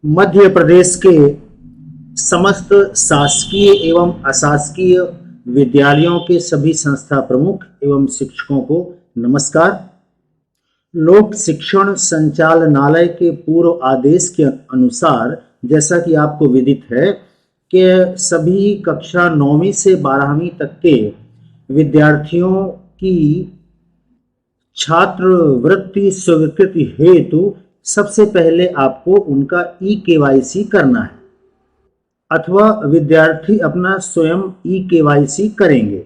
मध्य प्रदेश के समस्त शासकीय एवं अशासकीय विद्यालयों के सभी संस्था प्रमुख एवं शिक्षकों को नमस्कार। लोक शिक्षण संचालनालय के पूर्व आदेश के अनुसार जैसा कि आपको विदित है कि सभी कक्षा 9वीं से 12वीं तक के विद्यार्थियों की छात्रवृत्ति स्वीकृति हेतु सबसे पहले आपको उनका ई-केवाईसी करना है अथवा विद्यार्थी अपना स्वयं ई-केवाईसी करेंगे।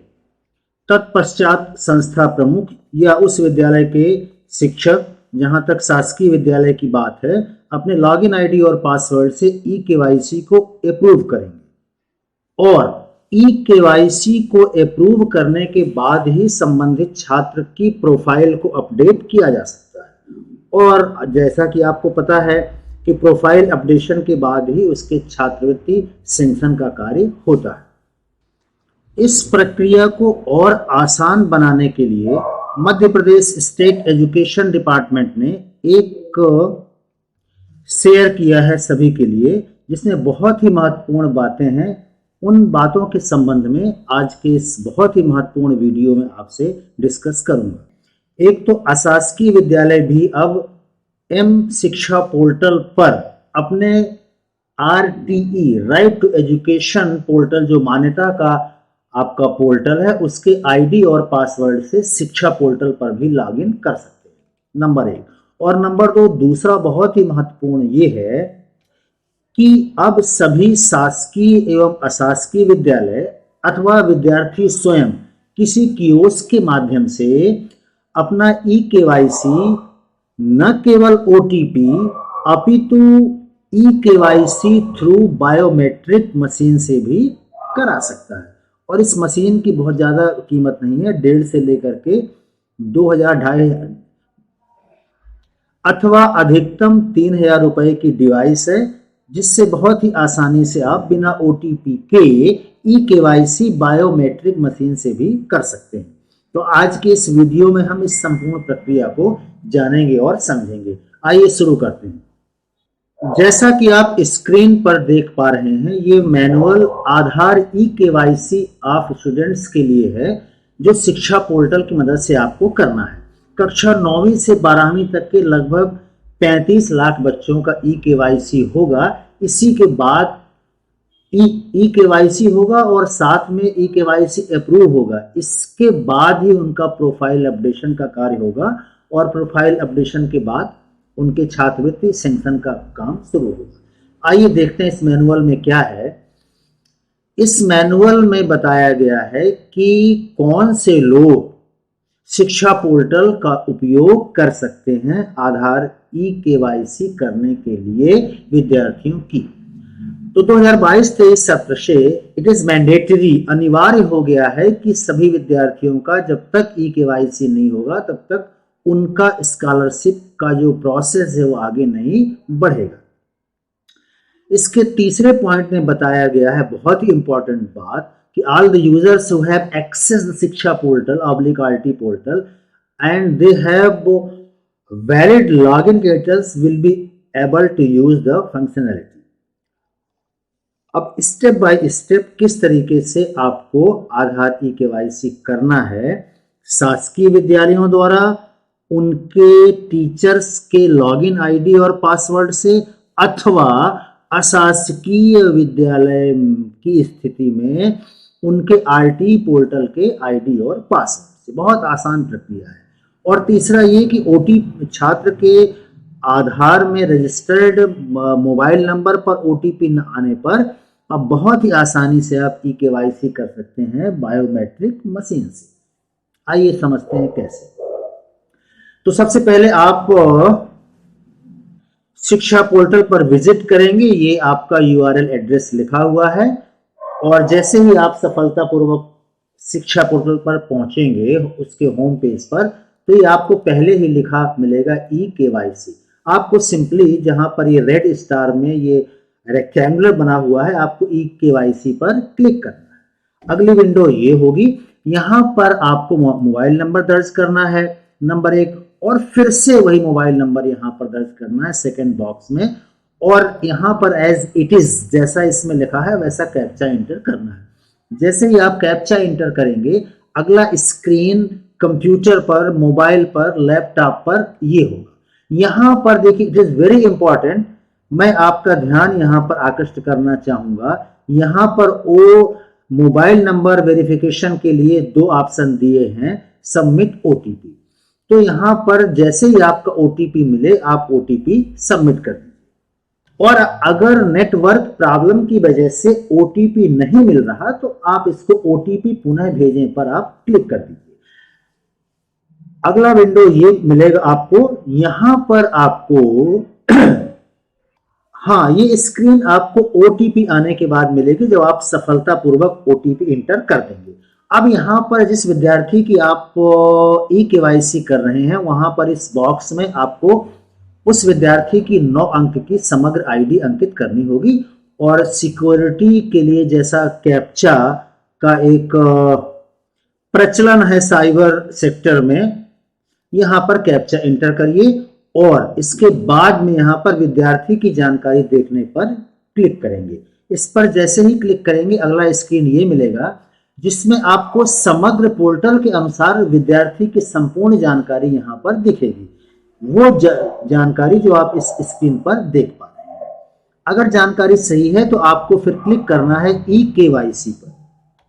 तत्पश्चात संस्था प्रमुख या उस विद्यालय के शिक्षक, जहां तक शासकीय विद्यालय की बात है, अपने लॉगिन आईडी और पासवर्ड से ई-केवाईसी को अप्रूव करेंगे और ई-केवाईसी को अप्रूव करने के बाद ही संबंधित छात्र की प्रोफाइल को अपडेट किया जा सकता है। और जैसा कि आपको पता है कि प्रोफाइल अपडेशन के बाद ही उसके छात्रवृत्ति सैंक्शन का कार्य होता है। इस प्रक्रिया को और आसान बनाने के लिए Madhya Pradesh state education department ने एक शेयर किया है सभी के लिए, जिसमें बहुत ही महत्वपूर्ण बातें हैं। उन बातों के संबंध में आज के इस बहुत ही महत्वपूर्ण वीडियो में आपसे डिस्कस करूंगा। एक तो अशासकीय विद्यालय भी अब एम शिक्षा पोर्टल पर अपने RTE right to education portal, जो मान्यता का आपका पोर्टल है, उसके आईडी और पासवर्ड से शिक्षा पोर्टल पर भी लॉगिन कर सकते हैं, नंबर 1। और नंबर 2, दूसरा बहुत ही महत्वपूर्ण ये है कि अब सभी शासकीय एवं अशासकीय विद्यालय अथवा विद्यार्थी स्वयं किसी कियोस्क के माध्यम से अपना ई-केवाईसी न केवल OTP अपितु ई-केवाईसी थ्रू बायोमेट्रिक मशीन से भी करा सकता है। और इस मशीन की बहुत ज़्यादा कीमत नहीं है, 1.5 से लेकर के 2000, 2500 अथवा अधिकतम 3000 रुपए की डिवाइस है, जिससे बहुत ही आसानी से आप बिना OTP के ई-केवाईसी बायोमेट्रिक मशीन से भी कर सकते हैं। तो आज के इस वीडियो में हम इस संपूर्ण प्रक्रिया को जानेंगे और समझेंगे। आइए शुरू करते हैं। जैसा कि आप स्क्रीन पर देख पा रहे हैं, ये manual Aadhaar e-KYC of students के लिए है, जो शिक्षा पोर्टल की मदद से आपको करना है। कक्षा 9वीं से 12वीं तक के लगभग 35 लाख बच्चों का ई-केवाईसी होगा। इसी के बाद ई-केवाईसी होगा और साथ में ई-केवाईसी अप्रूव होगा। इसके बाद ही उनका प्रोफाइल अपडेशन का कार्य होगा और प्रोफाइल अपडेशन के बाद उनके छात्रवृत्ति सैंक्शन का काम शुरू होगा। आइए देखते हैं इस मैनुअल में क्या है। इस मैनुअल में बताया गया है कि कौन से लोग शिक्षा पोर्टल का उपयोग कर सकते हैं आधार ई-केवाईसी करने के लिए विद्यार्थियों की। तो 2022-23 सत्र से इट इज मैंडेटरी, अनिवार्य हो गया है कि सभी विद्यार्थियों का जब तक ई-केवाईसी नहीं होगा तब तक उनका स्कॉलरशिप का जो प्रोसेस है वो आगे नहीं बढ़ेगा। इसके तीसरे पॉइंट में बताया गया है बहुत ही इंपॉर्टेंट बात कि all the users who have access the Shiksha portal /RT portal and they have valid login credentials will be able to use the functionality. अब स्टेप बाय स्टेप किस तरीके से आपको आधार ई-केवाईसी करना है। शासकीय विद्यालयों द्वारा उनके टीचर्स के लॉगिन आईडी और पासवर्ड से अथवा अशासकीय विद्यालय की स्थिति में उनके RT पोर्टल के आईडी और पासवर्ड से। बहुत आसान प्रक्रिया है। और तीसरा ये कि छात्र के आधार में रजिस्टर्ड मोबाइल नंबर पर OTP न आने पर अब बहुत ही आसानी से आप ई-केवाईसी कर सकते हैं बायोमेट्रिक मशीन से। आइए समझते हैं कैसे। तो सबसे पहले आप शिक्षा पोर्टल पर विजिट करेंगे। ये आपका URL एड्रेस लिखा हुआ है और जैसे ही आप सफलतापूर्वक शिक्षा पोर्टल पर पहुंचेंगे उसके होम पेज पर, तो ये आपको पहले ही लिखा मिलेगा ई-केवाईसी। आपको सिंपली जहां पर ये रेड स्टार में ये रेक्टेंगुलर बना हुआ है, आपको ई-केवाईसी पर क्लिक करना है। अगली विंडो ये होगी। यहाँ पर आपको मोबाइल नंबर दर्ज करना है, नंबर 1, और फिर से वही मोबाइल नंबर यहाँ पर दर्ज करना है सेकंड बॉक्स में। और यहाँ पर एज इट इज जैसा इसमें लिखा है वैसा कैप्चा इंटर करना है। जैसे ही आप कैप्चा इंटर करेंगे अगला स्क्रीन कंप्यूटर पर, मोबाइल पर, लैपटॉप पर ये होगा। यहाँ पर देखिए इट इज वेरी इंपॉर्टेंट, मैं आपका ध्यान यहाँ पर आकृष्ट करना चाहूंगा। यहाँ पर ओ मोबाइल नंबर वेरिफिकेशन के लिए 2 ऑप्शन दिए हैं, सबमिट ओटीपी। तो यहाँ पर जैसे ही आपका ओटीपी मिले आप ओटीपी सबमिट कर दीजिए। और अगर नेटवर्क प्रॉब्लम की वजह से ओटीपी नहीं मिल रहा तो आप इसको ओटीपी पुनः भेजें पर आप क्लिक कर दीजिए। अगला विंडो ये मिलेगा आपको। यहां पर आपको हाँ, ये स्क्रीन आपको ओटीपी आने के बाद मिलेगी जब आप सफलतापूर्वक ओटीपी इंटर कर देंगे। अब यहाँ पर जिस विद्यार्थी की आप ई केवाईसी कर रहे हैं वहां पर इस बॉक्स में आपको उस विद्यार्थी की 9 अंक की समग्र आईडी अंकित करनी होगी। और सिक्योरिटी के लिए जैसा कैप्चा का एक प्रचलन है साइबर सेक्टर में, यहाँ पर कैप्चा इंटर करिए और इसके बाद में यहाँ पर विद्यार्थी की जानकारी देखने पर क्लिक करेंगे। इस पर जैसे ही क्लिक करेंगे अगला स्क्रीन ये मिलेगा जिसमें आपको समग्र पोर्टल के अनुसार विद्यार्थी की संपूर्ण जानकारी यहाँ पर दिखेगी, वो जानकारी जो आप इस स्क्रीन पर देख पा रहे हैं। अगर जानकारी सही है तो आपको फिर क्लिक करना है ई केवाईसी पर।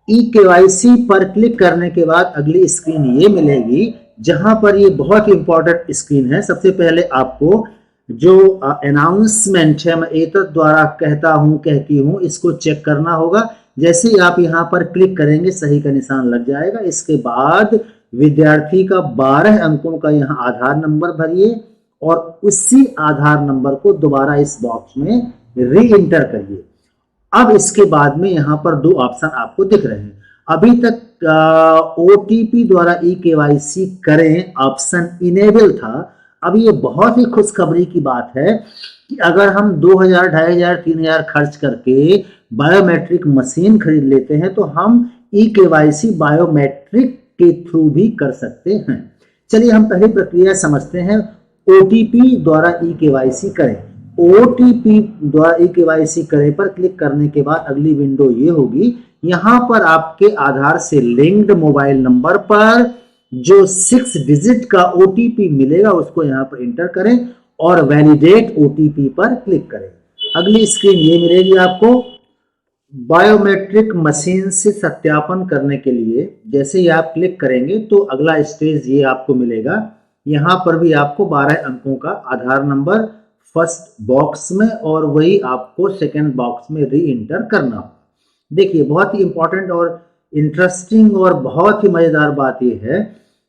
ई केवाईसी पर क्लिक करने के बाद अगली स्क्रीन ये मिलेगी जहां पर ये बहुत ही इंपॉर्टेंट स्क्रीन है। सबसे पहले आपको जो अनाउंसमेंट है मैं एतद द्वारा कहता हूं कहती हूं इसको चेक करना होगा। जैसे ही आप यहां पर क्लिक करेंगे सही का निशान लग जाएगा। इसके बाद विद्यार्थी का 12 अंकों का यहाँ आधार नंबर भरिए और उसी आधार नंबर को दोबारा इस बॉक्स में री इंटर करिए। अब इसके बाद में यहाँ पर 2 ऑप्शन आपको दिख रहे हैं। अभी तक ओटीपी द्वारा ई केवाईसी करें ऑप्शन इनेबल था। अब ये बहुत ही खुशखबरी की बात है कि अगर हम 2000, 2500, 3000 खर्च करके बायोमेट्रिक मशीन खरीद लेते हैं तो हम ई केवाईसी बायोमेट्रिक के थ्रू भी कर सकते हैं। चलिए हम पहली प्रक्रिया समझते हैं। ओटीपी द्वारा ई केवाईसी करें। ओटीपी द्वारा ई केवाईसी करें पर क्लिक करने के बाद अगली विंडो ये होगी। यहां पर आपके आधार से लिंक्ड मोबाइल नंबर पर जो 6 डिजिट का ओटीपी मिलेगा उसको यहां पर इंटर करें और वैलिडेट ओटीपी पर क्लिक करें। अगली स्क्रीन ये मिलेगी आपको। बायोमेट्रिक मशीन से सत्यापन करने के लिए जैसे ही आप क्लिक करेंगे तो अगला स्टेज ये आपको मिलेगा। यहाँ पर भी आपको 12 अंकों का आधार नंबर फर्स्ट बॉक्स में और वही आपको सेकंड बॉक्स में री इंटर करना हो। देखिए बहुत ही इंपॉर्टेंट और इंटरेस्टिंग और बहुत ही मजेदार बात यह है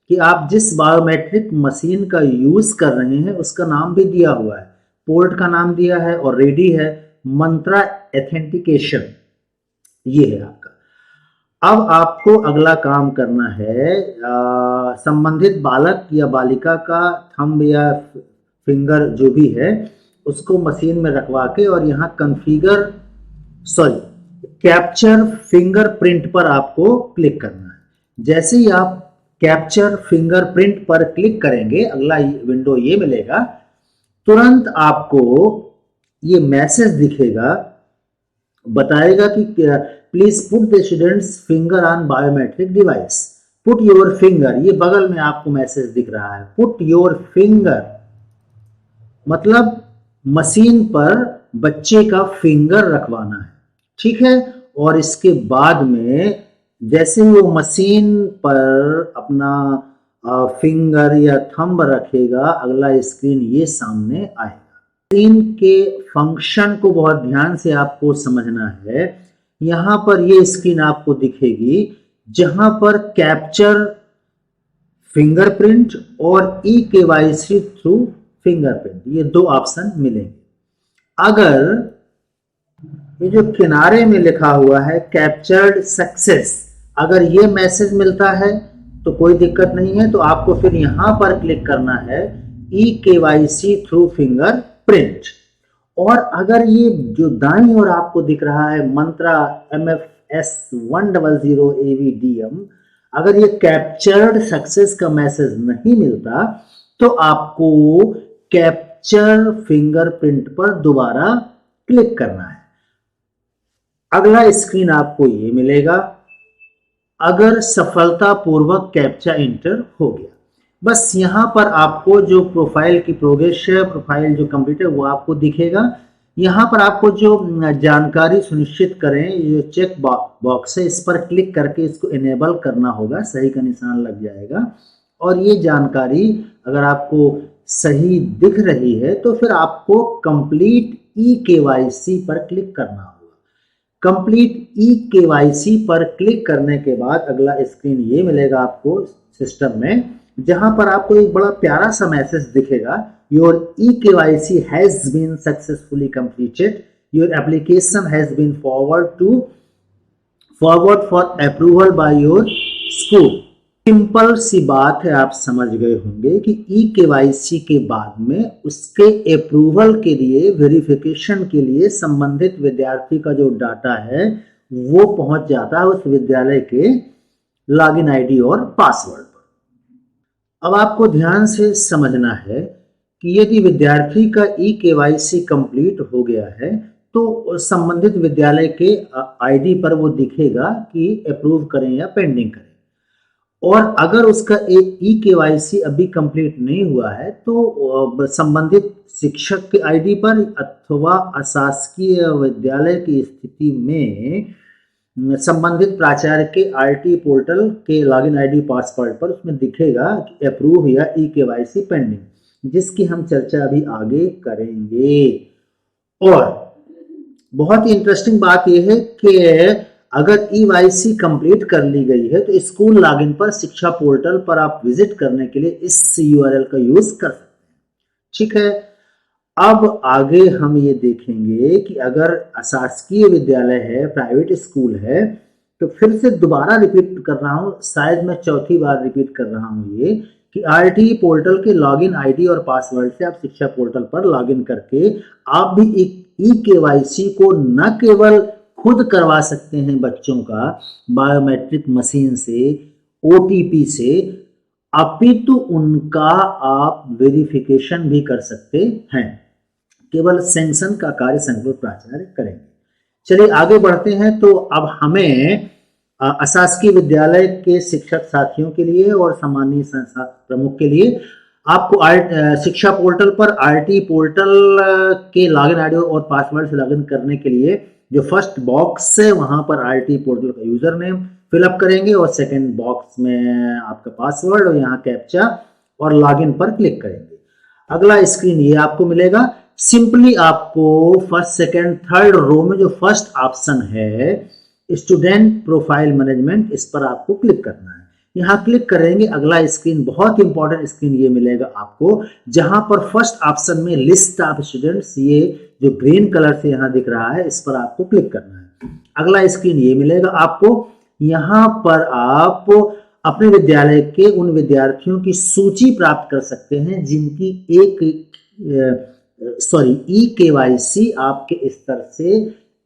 कि आप जिस बायोमेट्रिक मशीन का यूज कर रहे हैं उसका नाम भी दिया हुआ है, पोर्ट का नाम दिया है और रेडी है मंत्रा एथेंटिकेशन, ये है आपका। अब आपको अगला काम करना है संबंधित बालक या बालिका का थंब या फिंगर जो भी है उसको मशीन में रखवा के और यहाँ कैप्चर फिंगरप्रिंट पर आपको क्लिक करना है। जैसे ही आप कैप्चर फिंगरप्रिंट पर क्लिक करेंगे अगला विंडो ये मिलेगा। तुरंत आपको ये मैसेज दिखेगा, बताएगा कि please put the students finger on biometric device, put your finger. ये बगल में आपको मैसेज दिख रहा है, पुट योर फिंगर मतलब मशीन पर बच्चे का फिंगर रखवाना है, ठीक है। और इसके बाद में जैसे ही वो मशीन पर अपना फिंगर या थंब रखेगा अगला स्क्रीन ये सामने आएगा। स्क्रीन के फंक्शन को बहुत ध्यान से आपको समझना है। यहाँ पर ये स्क्रीन आपको दिखेगी जहां पर कैप्चर फिंगरप्रिंट और ई केवाईसी थ्रू फिंगरप्रिंट, ये 2 ऑप्शन मिलेंगे। अगर ये जो किनारे में लिखा हुआ है कैप्चर्ड सक्सेस, अगर ये मैसेज मिलता है तो कोई दिक्कत नहीं है, तो आपको फिर यहां पर क्लिक करना है ई केवाईसी थ्रू फिंगरप्रिंट। और अगर ये जो दाईं ओर आपको दिख रहा है मंत्रा MFS 100 AVDM, अगर ये कैप्चर्ड सक्सेस का मैसेज नहीं मिलता तो आपको कैप्चर फिंगरप्रिंट पर दोबारा क्लिक करना है। अगला स्क्रीन आपको ये मिलेगा अगर सफलतापूर्वक कैप्चा इंटर हो गया। बस यहाँ पर आपको जो प्रोफाइल की प्रोग्रेस है, प्रोफाइल जो कंप्लीट है वो आपको दिखेगा। यहाँ पर आपको जो जानकारी सुनिश्चित करें, ये चेक बॉक्स है, इस पर क्लिक करके इसको इनेबल करना होगा, सही का निशान लग जाएगा। और ये जानकारी अगर आपको सही दिख रही है तो फिर आपको कंप्लीट ई-केवाईसी पर क्लिक करना होगा। कंप्लीट ई-केवाईसी पर क्लिक करने के बाद अगला स्क्रीन ये मिलेगा आपको सिस्टम में, जहां पर आपको एक बड़ा प्यारा सा मैसेज दिखेगा, your e KYC has been successfully completed, your application has been forward for approval by your school. Simple सी बात है, आप समझ गए होंगे कि ई-केवाईसी के बाद में उसके अप्रूवल के लिए, वेरिफिकेशन के लिए संबंधित विद्यार्थी का जो डाटा है वो पहुंच जाता है उस विद्यालय के लॉगिन आईडी और पासवर्ड पर। अब आपको ध्यान से समझना है कि यदि विद्यार्थी का ई-केवाईसी कंप्लीट हो गया है तो संबंधित विद्यालय के आईडी पर वो दिखेगा कि अप्रूव करें या पेंडिंग करें। और अगर उसका ई-केवाईसी अभी कंप्लीट नहीं हुआ है तो संबंधित शिक्षक के आईडी पर अथवा अशासकीय विद्यालय की स्थिति में संबंधित प्राचार्य के आरटी पोर्टल के लॉगिन आईडी पासवर्ड पर उसमें दिखेगा कि अप्रूव या ई-केवाईसी पेंडिंग, जिसकी हम चर्चा अभी आगे करेंगे। और बहुत ही इंटरेस्टिंग बात यह है कि अगर ई-वाईसी कंप्लीट कर ली गई है तो स्कूल लॉगिन पर शिक्षा पोर्टल पर आप विजिट करने के लिए इस यूआरएल का यूज कर सकते हैं। ठीक है, अब आगे हम ये देखेंगे कि अगर अशासकीय विद्यालय है, प्राइवेट स्कूल है, तो फिर से दोबारा रिपीट कर रहा हूं, शायद मैं चौथी बार रिपीट कर रहा हूं ये कि आरटी पोर्टल के लॉगिन आईडी और पासवर्ड से आप शिक्षा पोर्टल पर लॉगिन करके आप भी ई-केवाईसी को न केवल खुद करवा सकते हैं बच्चों का बायोमेट्रिक मशीन से, ओटीपी से, अपितु उनका आप वेरिफिकेशन भी कर सकते हैं। केवल सैंक्शन का कार्य संबंधित प्राचार्य करेंगे। चलिए आगे बढ़ते हैं। तो अब हमें अशासकीय विद्यालय के शिक्षक साथियों के लिए और सामान्य संस्था प्रमुख के लिए आपको शिक्षा पोर्टल पर आरटी पोर्टल के लॉगिन आईडी और पासवर्ड से लॉगिन करने के लिए जो फर्स्ट बॉक्स है वहां पर आरटी पोर्टल का यूजर नेम फिलअप करेंगे और सेकंड बॉक्स में आपका पासवर्ड और यहाँ कैप्चा और लॉगिन पर क्लिक करेंगे। अगला स्क्रीन ये आपको मिलेगा। सिंपली आपको फर्स्ट, सेकंड, थर्ड रो में जो फर्स्ट ऑप्शन है स्टूडेंट प्रोफाइल मैनेजमेंट, इस पर आपको क्लिक करना है। यहाँ क्लिक करेंगे, अगला स्क्रीन बहुत इंपॉर्टेंट स्क्रीन ये मिलेगा आपको, जहां पर फर्स्ट ऑप्शन में लिस्ट ऑफ स्टूडेंट्स, ये जो ग्रीन कलर से यहाँ दिख रहा है, इस पर आपको क्लिक करना है। अगला स्क्रीन ये मिलेगा आपको, यहाँ पर आप अपने विद्यालय के उन विद्यार्थियों की सूची प्राप्त कर सकते हैं जिनकी ई-केवाईसी आपके स्तर से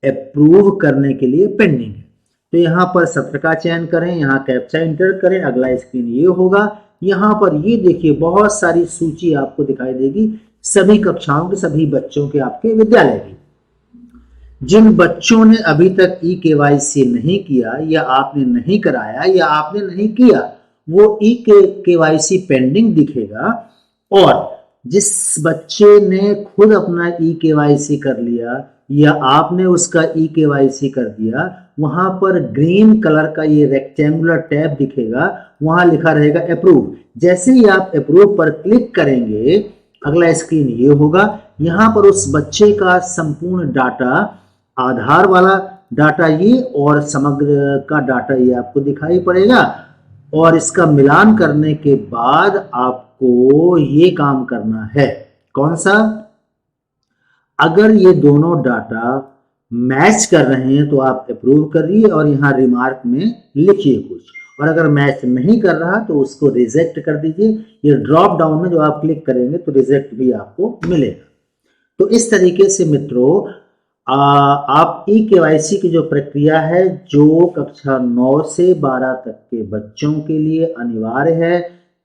अप्रूव करने के लिए पेंडिंग है। तो यहाँ पर सत्र का चयन करें, यहाँ कैप्चा इंटर करें, अगला स्क्रीन ये होगा। यहाँ पर ये देखिए बहुत सारी सूची आपको दिखाई देगी सभी कक्षाओं के, सभी बच्चों के आपके विद्यालय की। जिन बच्चों ने अभी तक ई-केवाईसी नहीं किया या आपने नहीं कराया या आपने नहीं किया, वो ई-केवाईसी पेंडिंग दिखेगा। और जिस बच्चे ने खुद अपना ई-केवाईसी कर लिया या आपने उसका ई-केवाईसी कर दिया, वहां पर ग्रीन कलर का ये रेक्टेंगुलर टैब दिखेगा, वहां लिखा रहेगा अप्रूव। जैसे ही आप अप्रूव पर क्लिक करेंगे, अगला स्क्रीन ये होगा। यहाँ पर उस बच्चे का संपूर्ण डाटा, आधार वाला डाटा ये और समग्र का डाटा ये आपको दिखाई पड़ेगा। और इसका मिलान करने के बाद आपको ये काम करना है, कौन सा? अगर ये दोनों डाटा मैच कर रहे हैं तो आप अप्रूव करिए और यहाँ रिमार्क में लिखिए कुछ, और अगर मैच नहीं कर रहा तो उसको रिजेक्ट कर दीजिए। ये ड्रॉप डाउन में जो आप क्लिक करेंगे तो रिजेक्ट भी आपको मिलेगा। तो इस तरीके से मित्रों आप ई-केवाईसी की जो प्रक्रिया है, जो कक्षा 9 से 12 तक के बच्चों के लिए अनिवार्य है,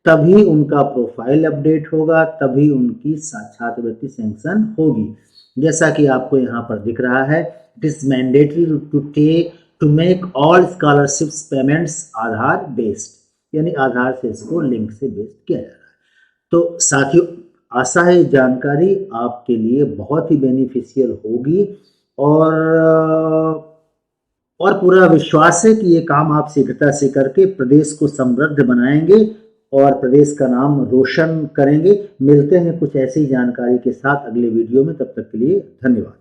तभी उनका प्रोफाइल अपडेट होगा, तभी उनकी छात्रवृत्ति सैंक्शन होगी। जैसा कि आपको यहाँ पर दिख रहा है, it is mandatory to make all scholarships payments Aadhaar based, यानी आधार से इसको लिंक से बेस्ड किया जा रहा है। तो साथियों, आशा है जानकारी आपके लिए बहुत ही बेनिफिशियल होगी और पूरा विश्वास है कि ये काम आप शीघ्रता से करके प्रदेश को समृद्ध बनाएंगे और प्रदेश का नाम रोशन करेंगे। मिलते हैं कुछ ऐसी जानकारी के साथ अगले वीडियो में, तब तक के लिए धन्यवाद।